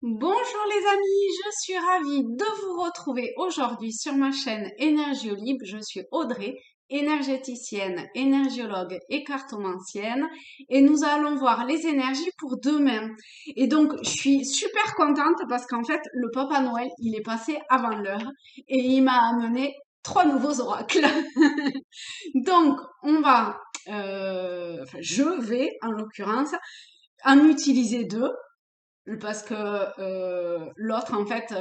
Bonjour les amis, je suis ravie de vous retrouver aujourd'hui sur ma chaîne Énergie au Libre. Je suis Audrey, énergéticienne, énergiologue et cartomancienne et nous allons voir les énergies pour demain. Et donc je suis super contente parce qu'en fait le Papa Noël il est passé avant l'heure et il m'a amené 3 nouveaux oracles. Donc je vais en l'occurrence en utiliser deux parce que l'autre en fait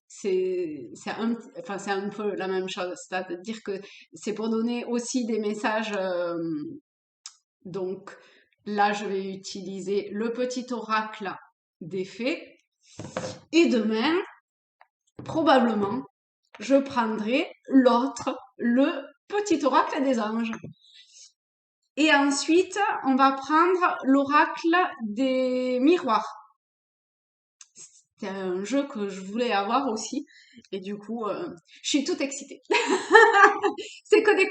c'est un peu la même chose, c'est-à-dire que c'est pour donner aussi des messages. Donc là je vais utiliser le petit oracle des fées et demain probablement je prendrai l'autre, le petit oracle des anges. Et ensuite on va prendre l'oracle des miroirs. C'est un jeu que je voulais avoir aussi. Et du coup, je suis toute excitée. C'est que des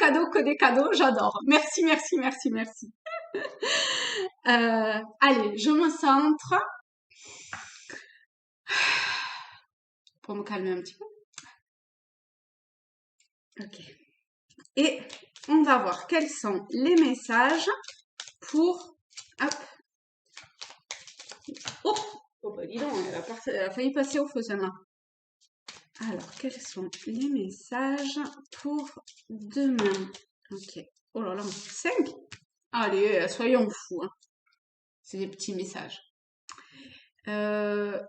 cadeaux, j'adore. Merci, merci, merci, merci. Allez, je me centre pour me calmer un petit peu. Ok. Et on va voir quels sont les messages pour... Hop. Oh, oh bah dis donc, elle a failli passer au feu celle-là. Alors, quels sont les messages pour demain? Ok. Oh là là, 5. Allez, soyons fous, hein. C'est des petits messages. Euh,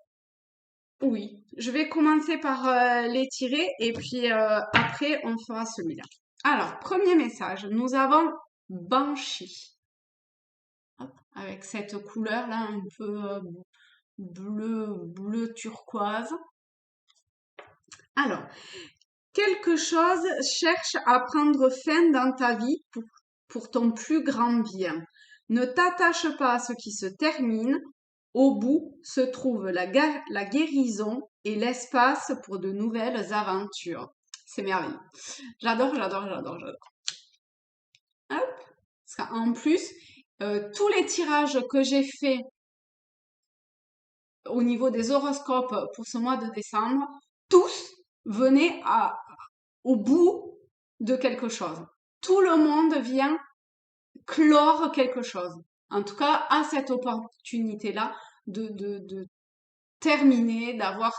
oui, je vais commencer par les tirer et puis après on fera celui-là. Alors, premier message, nous avons Banshee. Hop, avec cette couleur là un peu bleu turquoise. Alors, quelque chose cherche à prendre fin dans ta vie pour ton plus grand bien. Ne t'attache pas à ce qui se termine. Au bout se trouve la guérison et l'espace pour de nouvelles aventures. C'est merveilleux. J'adore, j'adore, j'adore, j'adore. Hop. Parce qu'en plus, tous les tirages que j'ai faits au niveau des horoscopes pour ce mois de décembre, tous venaient au bout de quelque chose. Tout le monde vient clore quelque chose. En tout cas, à cette opportunité-là de terminer, d'avoir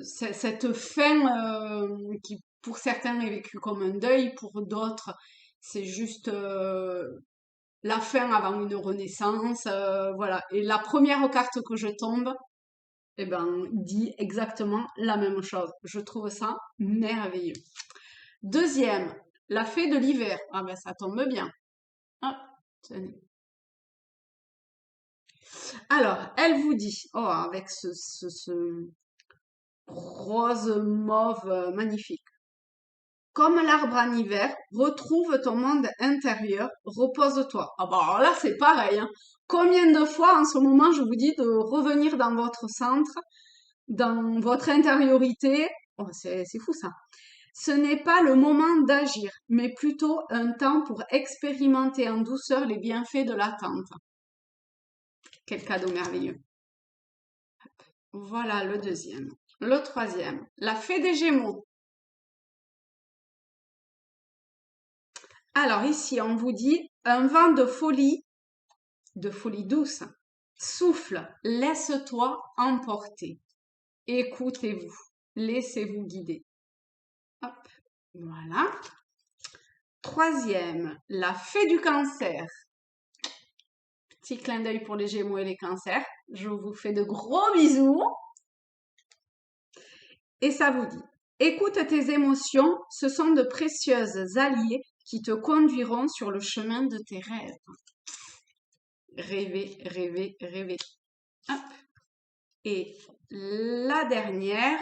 cette fin qui, pour certains, est vécue comme un deuil, pour d'autres, c'est juste la fin avant une renaissance. Voilà. Et la première carte que je tombe, eh ben, dit exactement la même chose. Je trouve ça merveilleux. Deuxième, la fée de l'hiver. Ah ben, ça tombe bien. Ah, tenez. Alors, elle vous dit, oh, avec ce rose mauve magnifique. Comme l'arbre en hiver, retrouve ton monde intérieur, repose-toi. Ah bah alors là c'est pareil, hein. Combien de fois en ce moment je vous dis de revenir dans votre centre, dans votre intériorité. Oh, c'est fou ça. Ce n'est pas le moment d'agir, mais plutôt un temps pour expérimenter en douceur les bienfaits de l'attente. Quel cadeau merveilleux. Voilà le deuxième. Le troisième, la fée des Gémeaux. Alors ici, on vous dit un vent de folie douce, souffle, laisse-toi emporter. Écoutez-vous, laissez-vous guider. Hop, voilà. Troisième, la fée du cancer. Petit clin d'œil pour les Gémeaux et les cancers. Je vous fais de gros bisous. Et ça vous dit, écoute tes émotions, ce sont de précieuses alliées qui te conduiront sur le chemin de tes rêves. Rêver, rêver, rêver. Hop. Et la dernière,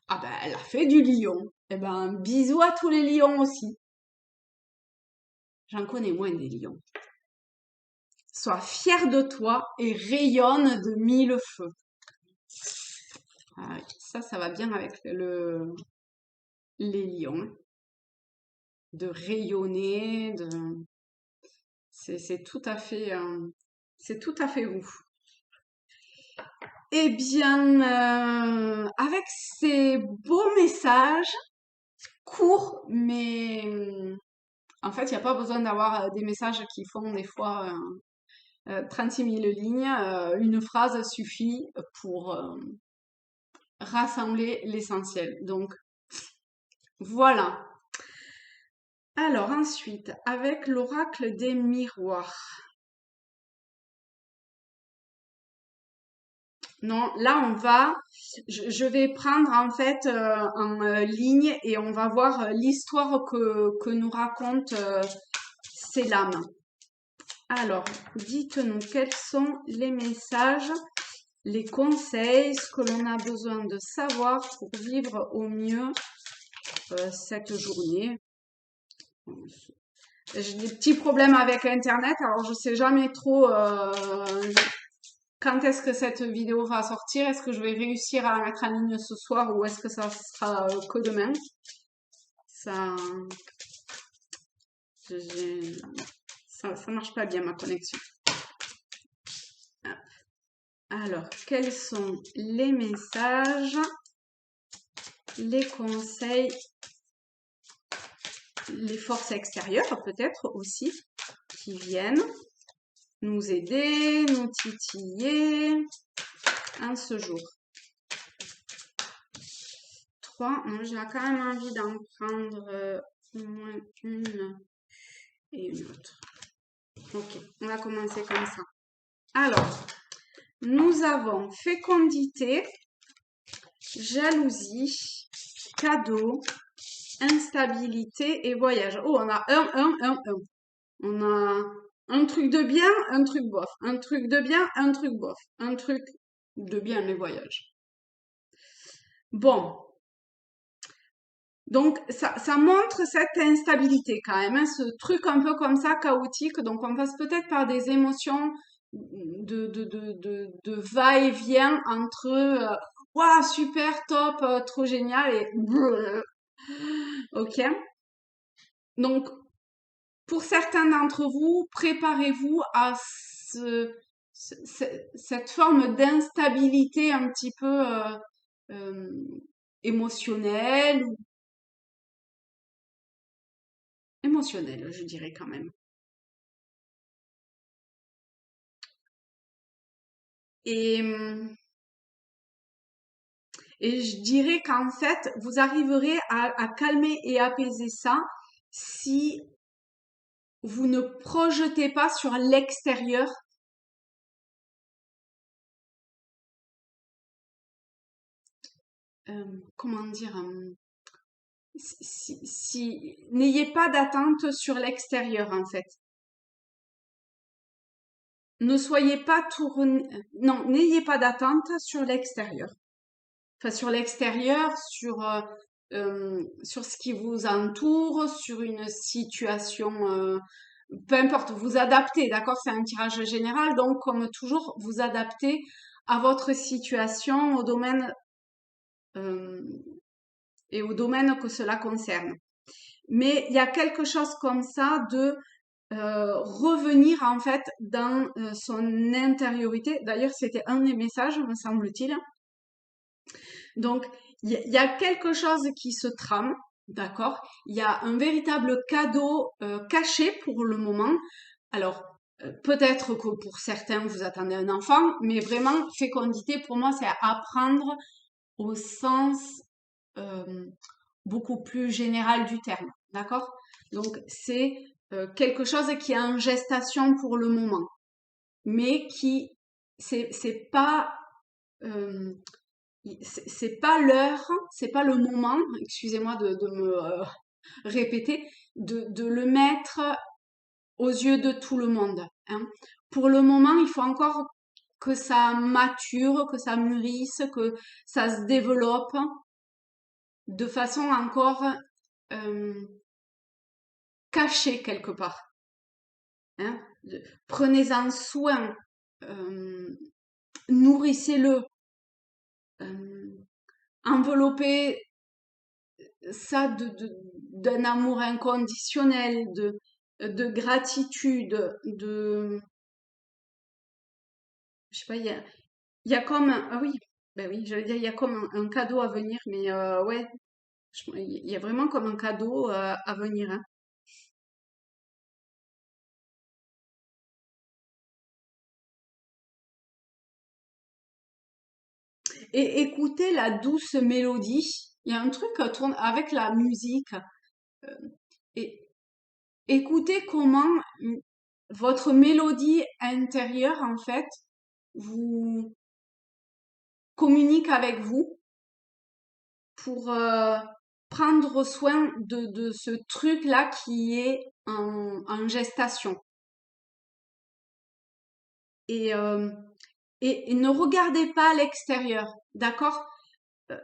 ah ben, elle a fait du lion. Eh ben, bisous à tous les lions aussi. J'en connais moins des lions. Sois fier de toi et rayonne de 1000 feux. Ah, ça va bien avec les lions. De rayonner, c'est tout à fait vous. eh bien, avec ces beaux messages courts, mais en fait, il n'y a pas besoin d'avoir des messages qui font des fois 36 000 lignes. Une phrase suffit pour rassembler l'essentiel. Donc, voilà. Alors ensuite, avec l'oracle des miroirs. Non, là on va, je vais prendre en fait en ligne et on va voir l'histoire que nous racontent ces lames. Alors, dites-nous quels sont les messages, les conseils, ce que l'on a besoin de savoir pour vivre au mieux cette journée. J'ai des petits problèmes avec Internet, alors je sais jamais trop quand est-ce que cette vidéo va sortir. Est-ce que je vais réussir à la mettre en ligne ce soir ou est-ce que ça sera que demain? Ça, ça marche pas bien ma connexion. Alors, quels sont les messages, les conseils, les forces extérieures peut-être aussi qui viennent nous aider, nous titiller en ce jour. 3, j'ai quand même envie d'en prendre au moins une et une autre. Ok, on va commencer comme ça. Alors, nous avons fécondité, jalousie, cadeau, instabilité et voyage. Oh, on a un. On a un truc de bien, un truc bof. Un truc de bien, un truc bof. Un truc de bien, les voyages. Bon. Donc, ça montre cette instabilité quand même, hein, ce truc un peu comme ça, chaotique. Donc, on passe peut-être par des émotions de va-et-vient entre waouh, super, top, trop génial et ok. Donc, pour certains d'entre vous, préparez-vous à cette forme d'instabilité un petit peu euh, émotionnelle, émotionnelle, je dirais quand même. Et, et je dirais qu'en fait, vous arriverez à calmer et apaiser ça si vous ne projetez pas sur l'extérieur. Comment dire, n'ayez pas d'attente sur l'extérieur en fait. Ne soyez pas tourné, non, n'ayez pas d'attente sur l'extérieur. Enfin, sur l'extérieur, sur ce qui vous entoure, sur une situation, peu importe, vous adaptez, d'accord? C'est un tirage général, donc comme toujours, vous adaptez à votre situation, au domaine euh, et au domaine que cela concerne. Mais il y a quelque chose comme ça de revenir en fait dans son intériorité. D'ailleurs, c'était un des messages, me semble-t-il. Donc, il y a quelque chose qui se trame, d'accord? Il y a un véritable cadeau caché pour le moment. Alors, peut-être que pour certains, vous attendez un enfant, mais vraiment, fécondité, pour moi, c'est apprendre au sens euh, beaucoup plus général du terme, d'accord? Donc, c'est quelque chose qui est en gestation pour le moment, mais qui, c'est pas euh, c'est pas l'heure, c'est pas le moment, excusez-moi de me répéter, de le mettre aux yeux de tout le monde, hein. Pour le moment, il faut encore que ça mature, que ça mûrisse, que ça se développe de façon encore euh, cachée quelque part, hein. Prenez-en soin, euh, nourrissez-le, enveloppez ça d'un amour inconditionnel, de gratitude, je sais pas, Il y a comme ah oui, ben oui, j'allais dire, il y a comme un cadeau à venir, mais ouais, il y a vraiment comme un cadeau à venir, hein. Et écoutez la douce mélodie. Il y a un truc tourne avec la musique. Et écoutez comment votre mélodie intérieure, en fait, vous communique avec vous pour prendre soin de ce truc-là qui est en gestation. Et, euh, et ne regardez pas à l'extérieur, d'accord? Euh,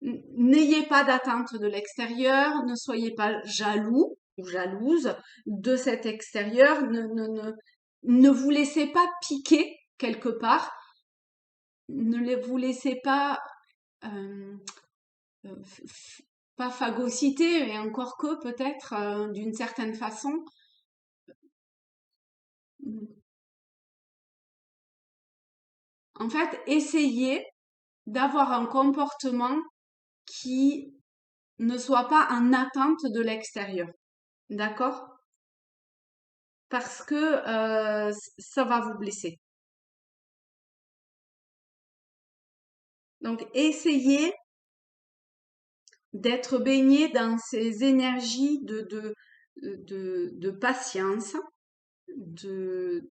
N'ayez pas d'attente de l'extérieur, ne soyez pas jaloux ou jalouse de cet extérieur, ne vous laissez pas piquer quelque part, vous laissez pas, euh, pas phagocyter, mais encore que peut-être d'une certaine façon. En fait, essayez d'avoir un comportement qui ne soit pas en attente de l'extérieur. D'accord? Parce que ça va vous blesser. Donc, essayez d'être baigné dans ces énergies de patience, de,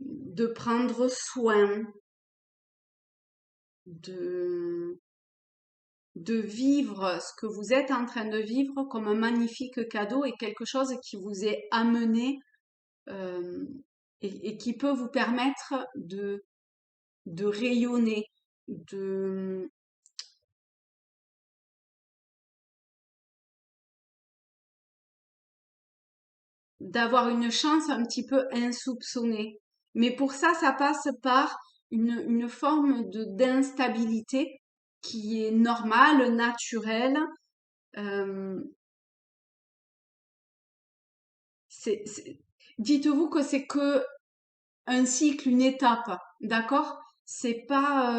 de prendre soin, de, de vivre ce que vous êtes en train de vivre comme un magnifique cadeau et quelque chose qui vous est amené euh, et qui peut vous permettre de rayonner, de, d'avoir une chance un petit peu insoupçonnée. Mais pour ça, ça passe par une forme d'instabilité qui est normale, naturelle. Euh, c'est, c'est- Dites-vous que c'est que un cycle, une étape, d'accord? C'est pas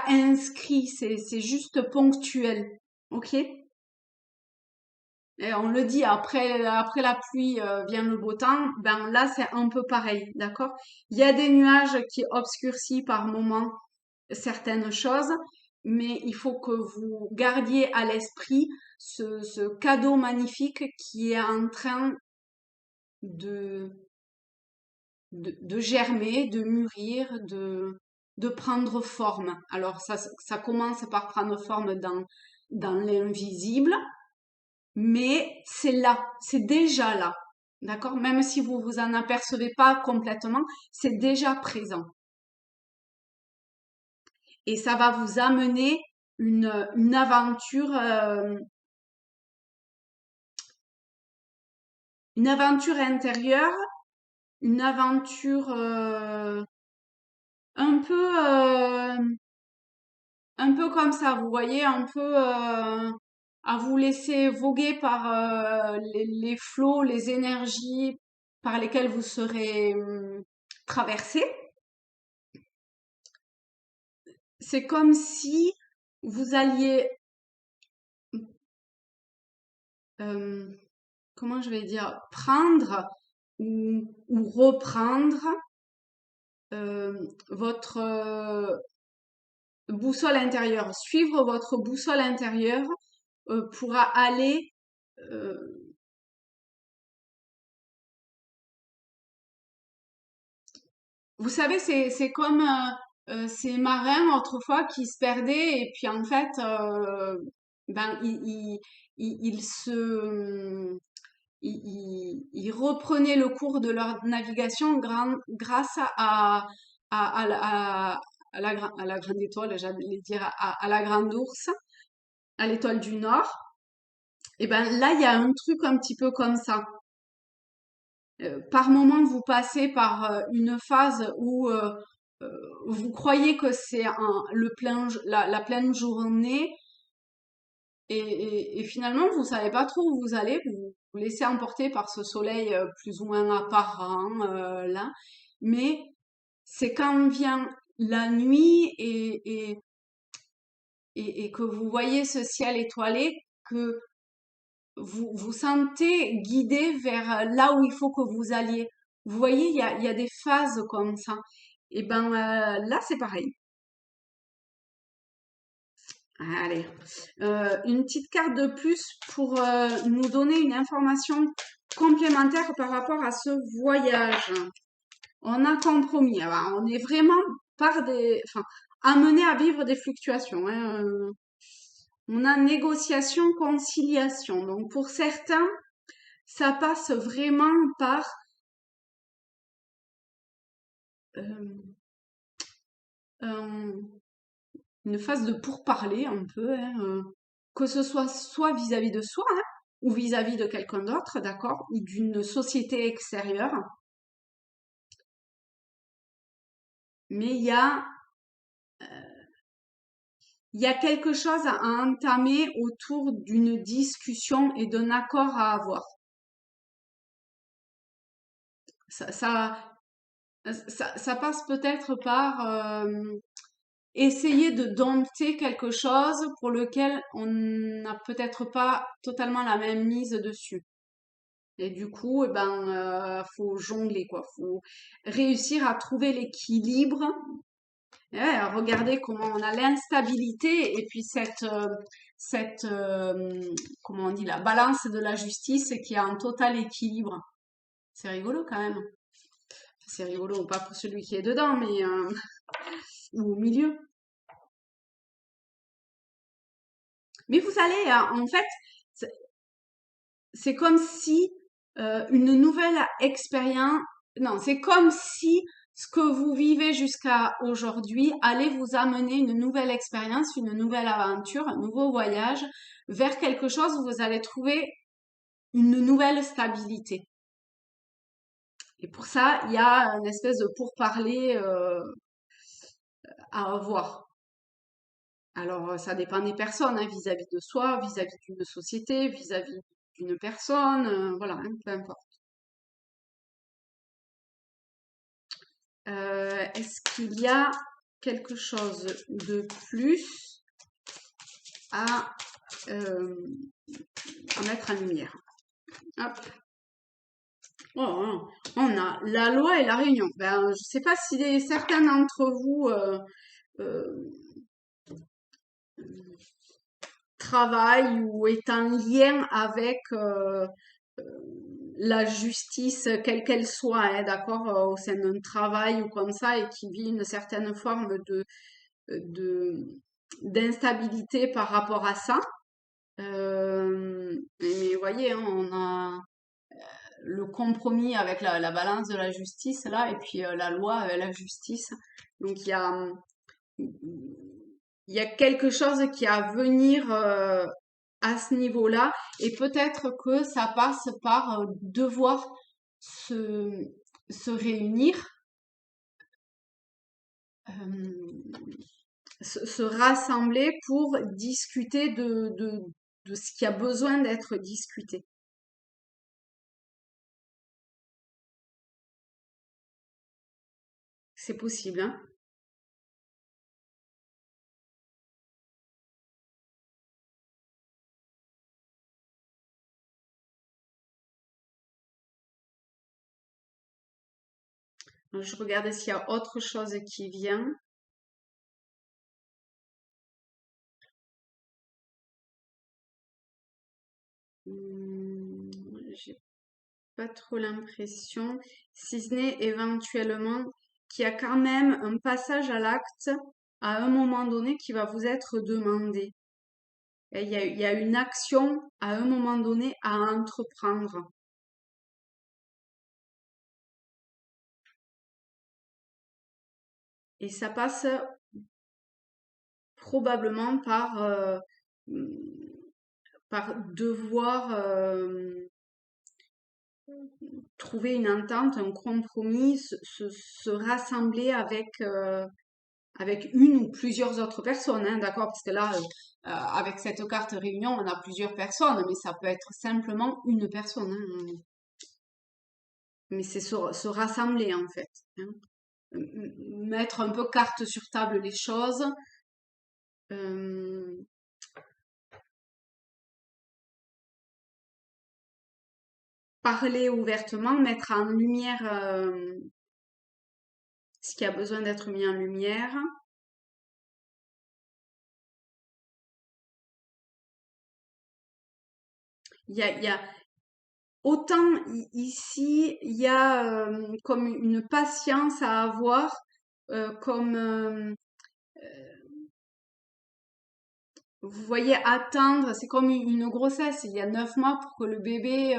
inscrit, c'est juste ponctuel, ok? Et on le dit, après la pluie vient le beau temps, ben là c'est un peu pareil, d'accord? Il y a des nuages qui obscurcissent par moments certaines choses, mais il faut que vous gardiez à l'esprit ce cadeau magnifique qui est en train de, de germer, de mûrir, de prendre forme. Alors ça commence par prendre forme dans l'invisible, mais c'est là, c'est déjà là. D'accord? Même si vous vous en apercevez pas complètement, c'est déjà présent. Et ça va vous amener une une aventure intérieure, une aventure un peu, un peu comme ça, vous voyez, un peu à vous laisser voguer par les flots, les énergies par lesquelles vous serez traversé. C'est comme si vous alliez, euh, comment je vais dire, prendre ou reprendre votre boussole intérieure, suivre votre boussole intérieure pour aller. euh, Vous savez, c'est comme ces marins autrefois qui se perdaient et puis en fait, ben ils se ils reprenaient le cours de leur navigation grâce à à la grande étoile, j'allais dire à la grande ours, à l'étoile du Nord. Et ben là, il y a un truc un petit peu comme ça. Par moment, vous passez par une phase où euh, vous croyez que c'est la pleine journée et finalement, vous savez pas trop où vous allez, vous vous laissez emporter par ce soleil plus ou moins apparent là, mais C'est quand vient la nuit et que vous voyez ce ciel étoilé que vous vous sentez guidé vers là où il faut que vous alliez. Vous voyez, il y a des phases comme ça. Et ben là, c'est pareil. Allez, une petite carte de plus pour nous donner une information complémentaire par rapport à ce voyage. On a compromis. Alors, on est vraiment enfin, amené à vivre des fluctuations, hein. On a négociation, conciliation. Donc pour certains, ça passe vraiment par euh, un- une phase de pourparler un peu, hein, que ce soit vis-à-vis de soi, hein, ou vis-à-vis de quelqu'un d'autre, d'accord, ou d'une société extérieure. Mais il y a quelque chose à entamer autour d'une discussion et d'un accord à avoir. Ça, ça, ça passe peut-être par essayer de dompter quelque chose pour lequel on n'a peut-être pas totalement la même mise dessus. Et du coup, eh ben, faut jongler, quoi. Faut réussir à trouver l'équilibre. Ouais, regardez comment on a l'instabilité et puis comment on dit, la balance de la justice qui a un total équilibre. C'est rigolo quand même. C'est rigolo, pas pour celui qui est dedans, mais ou au milieu. Mais vous allez, en fait, c'est c'est comme si une nouvelle expérience, non, c'est comme si ce que vous vivez jusqu'à aujourd'hui allait vous amener une nouvelle expérience, une nouvelle aventure, un nouveau voyage vers quelque chose où vous allez trouver une nouvelle stabilité. Et pour ça, il y a une espèce de pourparler à avoir. Alors, ça dépend des personnes, hein, vis-à-vis de soi, vis-à-vis d'une société, vis-à-vis d'une personne, voilà, hein, peu importe. Est-ce qu'il y a quelque chose de plus à, euh, à mettre en lumière? Hop. Oh, oh, on a la loi et la réunion. Ben, je ne sais pas si certains d'entre vous euh, travaillent ou est en lien avec la justice, quelle qu'elle soit, hein, d'accord, au sein d'un travail ou comme ça, et qui vit une certaine forme de d'instabilité par rapport à ça. Mais vous voyez, hein, on a le compromis avec la balance de la justice là, et puis la loi avec la justice. Donc il y a quelque chose qui a à venir à ce niveau-là, et peut-être que ça passe par devoir se, se réunir, euh, se rassembler pour discuter de ce qui a besoin d'être discuté. C'est possible, hein. Je regarde s'il y a autre chose qui vient. Hmm, j'ai pas trop l'impression, si ce n'est éventuellement qu'il y a quand même un passage à l'acte à un moment donné qui va vous être demandé. Et il y a une action à un moment donné à entreprendre. Et ça passe probablement mm, par devoir trouver une entente, un compromis, se rassembler avec une ou plusieurs autres personnes, hein, d'accord? Parce que là, avec cette carte réunion, on a plusieurs personnes, mais ça peut être simplement une personne, hein. Mais c'est se rassembler, en fait, hein. mettre un peu carte sur table les choses. Euh, Parler ouvertement, mettre en lumière ce qui a besoin d'être mis en lumière. Il y a autant ici, il y a comme une patience à avoir, comme vous voyez attendre, c'est comme une grossesse. Il y a 9 mois pour que le bébé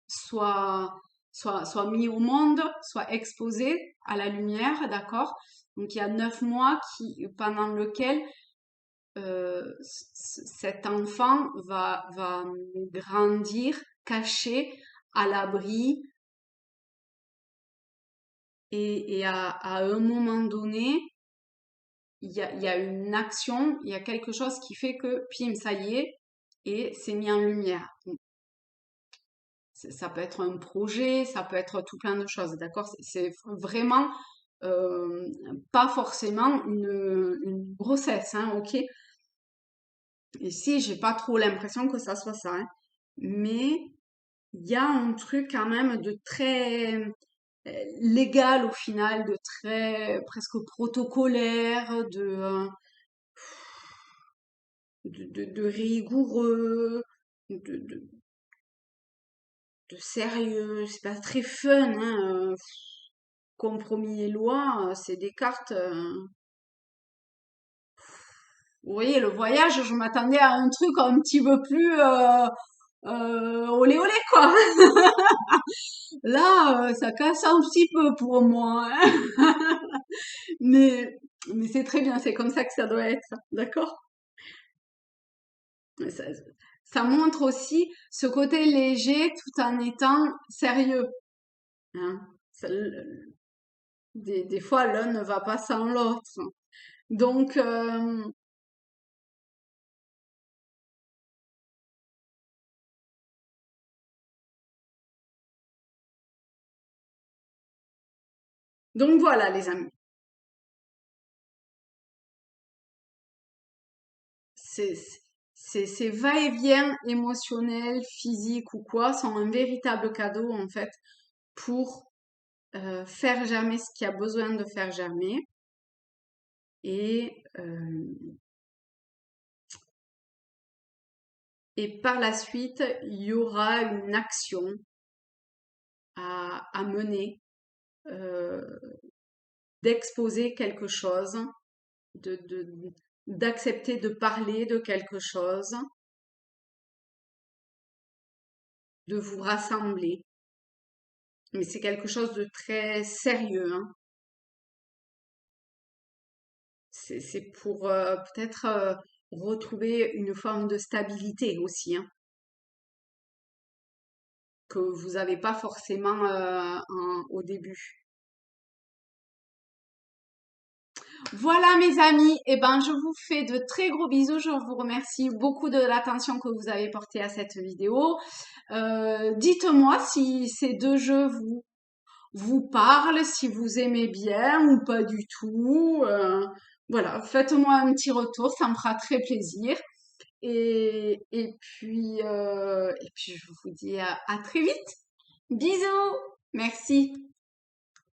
soit, soit mis au monde, soit exposé à la lumière, d'accord? Donc il y a 9 mois pendant lequel cet enfant va grandir caché à l'abri et à un moment donné, il y a une action, il y a quelque chose qui fait que, pim, ça y est, et c'est mis en lumière. Donc, ça peut être un projet, ça peut être tout plein de choses, d'accord? C'est vraiment euh, pas forcément une grossesse, hein, ok? Ici, j'ai pas trop l'impression que ça soit ça, hein. Mais il y a un truc quand même de très légal au final, de très presque protocolaire, de rigoureux, de, de, de sérieux. C'est pas très fun, hein. Compromis et loi, c'est des cartes. Vous voyez, le voyage, je m'attendais à un truc un petit peu plus olé olé quoi. Là, ça casse un petit peu pour moi, hein. Mais, mais c'est très bien, c'est comme ça que ça doit être, d'accord? Ça, ça montre aussi ce côté léger tout en étant sérieux, hein. Des fois, l'un ne va pas sans l'autre. Donc, donc voilà, les amis. Ces, ces va-et-vient émotionnels, physiques ou quoi sont un véritable cadeau en fait pour faire germer ce qui a besoin de faire germer. Et, et par la suite, il y aura une action à mener, euh, d'exposer quelque chose, d'accepter de parler de quelque chose, de vous rassembler. Mais c'est quelque chose de très sérieux, hein. C'est pour peut-être retrouver une forme de stabilité aussi, hein, que vous n'avez pas forcément au début. Voilà mes amis, et ben je vous fais de très gros bisous. Je vous remercie beaucoup de l'attention que vous avez portée à cette vidéo. Dites-moi si ces deux jeux vous parlent, si vous aimez bien ou pas du tout. Voilà, faites-moi un petit retour, ça me fera très plaisir. Et puis je vous dis à très vite. Bisous, merci.